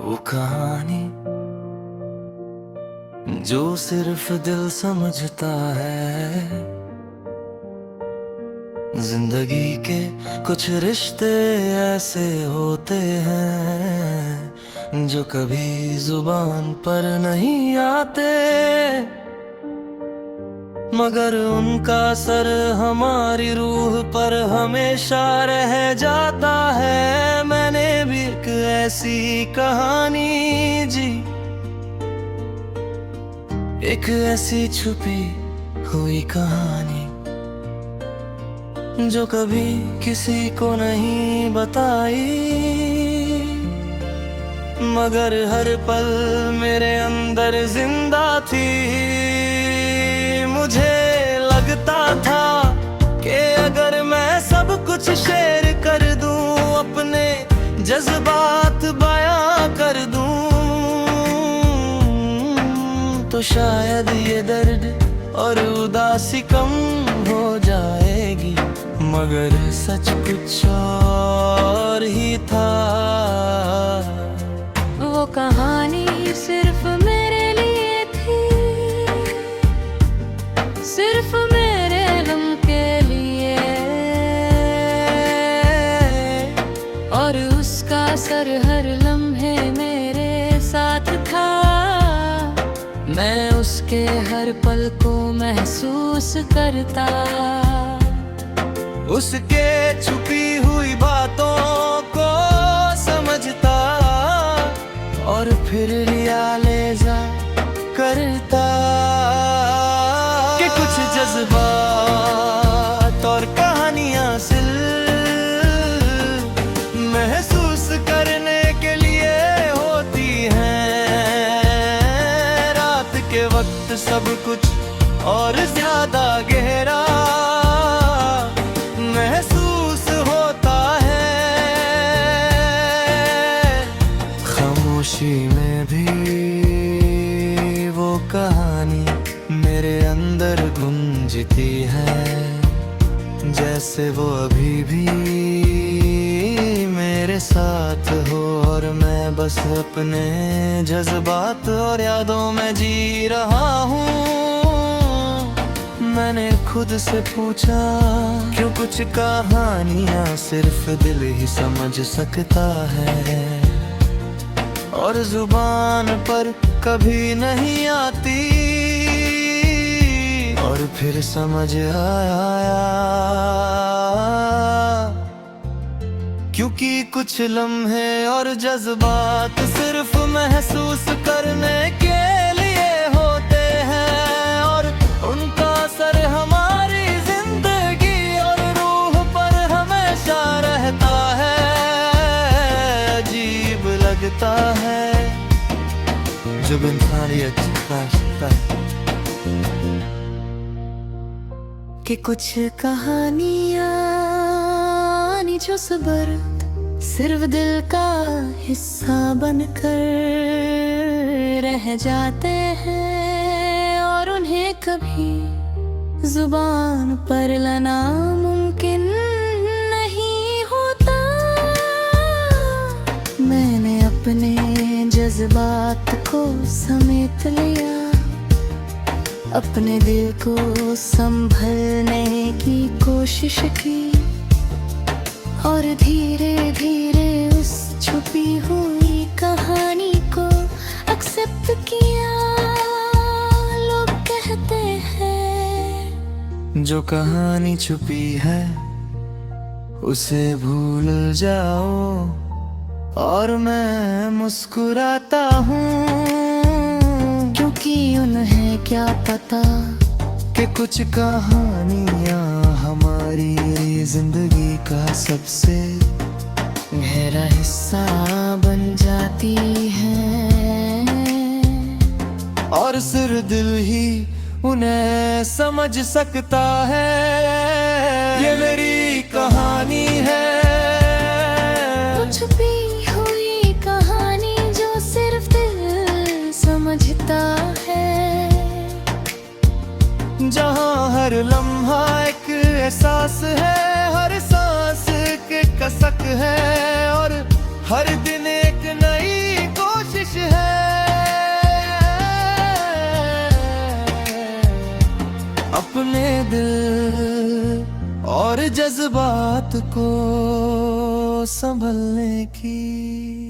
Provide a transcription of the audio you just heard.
वो कहानी जो सिर्फ दिल समझता है। जिंदगी के कुछ रिश्ते ऐसे होते हैं जो कभी जुबान पर नहीं आते, मगर उनका असर हमारी रूह पर हमेशा रह जाता है। मैंने भी एक ऐसी कहानी जी, एक ऐसी छुपी हुई कहानी जो कभी किसी को नहीं बताई, मगर हर पल मेरे अंदर जिंदा थी। मुझे लगता था कि अगर मैं सब कुछ शेयर कर दूं, अपने जज्बात बयां कर दूं, तो शायद ये दर्द और उदासी कम हो जाएगी, मगर सच कुछ और ही था। वो कहानी सिर्फ मेरे लिए थी, सिर्फ मेरे गम के लिए, और उसका असर हर लम्हे मेरे साथ था। मैं उसके हर पल को महसूस करता, उसके छुपी हुई बातों को समझता, और फिर रियलाइज़ करता कि कुछ जज्बात और कहानियां सिर्फ महसूस करने के लिए होती हैं। रात के वक्त सब कुछ और ज्यादा गहरा महसूस होता है। खामोशी में भी वो कहानी मेरे अंदर गूंजती है, जैसे वो अभी भी मेरे साथ हो, और मैं बस अपने जज्बात और यादों में जी रहा हूँ। मैंने खुद से पूछा, क्यों कुछ कहानियां सिर्फ दिल ही समझ सकता है, और जुबान पर कभी नहीं आती। और फिर समझ आया, क्योंकि कुछ लम्हे और जज्बात सिर्फ महसूस करने के लिए होते हैं, और उनका असर हमारी जिंदगी और रूह पर हमेशा रहता है। अजीब लगता है जब इंसान ये सोचता है कि कुछ कहानियां जो सबर सिर्फ दिल का हिस्सा बनकर रह जाते हैं, और उन्हें कभी जुबान पर लाना मुमकिन नहीं होता। मैंने अपने जज्बात को समेट लिया, अपने दिल को संभलने की कोशिश की, और धीरे धीरे उस छुपी हुई कहानी को एक्सेप्ट किया। लोग कहते हैं जो कहानी छुपी है उसे भूल जाओ, और मैं मुस्कुराता हूँ, क्योंकि उन्हें क्या पता कि कुछ कहानियां हमारी जिंदगी का सबसे गहरा हिस्सा बन जाती हैं, और सिर्फ दिल ही उन्हें समझ सकता है। ये मेरी कहानी है, वो छुपी हुई कहानी जो सिर्फ दिल समझता है, जहाँ हर लम्हा एक एहसास है, हर सांस के कसक है, और हर दिन एक नई कोशिश और जज्बात को संभलने की।